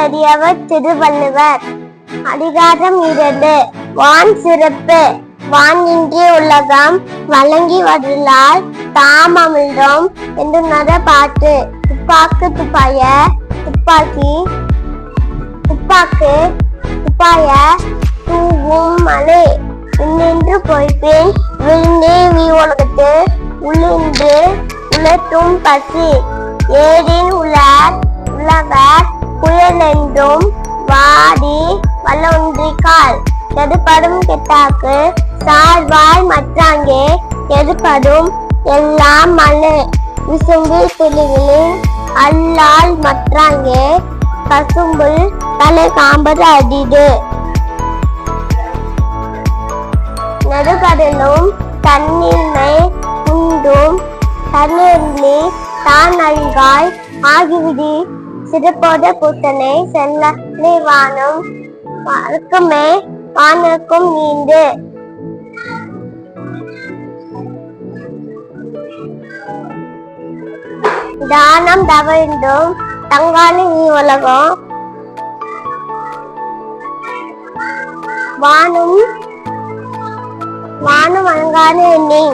அறியவர் திருவள்ளுவர். அதிகாரம் 2. வான் சிறப்பு. வான் இன்றி உலகம் வழங்கி வருளால் தாம் அமிழ்தோம் என்றுணர பாட்டு. துப்பாக்கு துப்பாய துப்பாக்கி துப்பாக்கு துப்பாய தூவும் மலை. இன்னென்று பொய்ப்பேன் விழுந்தே உலகத்து உள்ளின்று உலர்த்தும் பசி. ஏரின் உலவர் புயலென்றும் வாடி வல்லொன்றிக்கால். எதுபடும் கெட்டாக்கு சார்வாய் மற்றாங்கே எதுபடும் எல்லாம் மலை. விசும்பு துளிகளில் அல்லால் மற்றாங்கே கசும்புல் தலை காம்பது அடிது. நெடுகடலும் தண்ணீர்மை உண்டும் தண்ணீர்லி தான் அழிகாய் ஆகிவிடி. சிறுபோத பூத்தனை செல்ல வானம் மறுக்குமே வானக்கும் நீண்டு. தானம் தவழ்ந்தும் தங்காலி நீ உலகம் வானும் வணங்கான எண்ணி.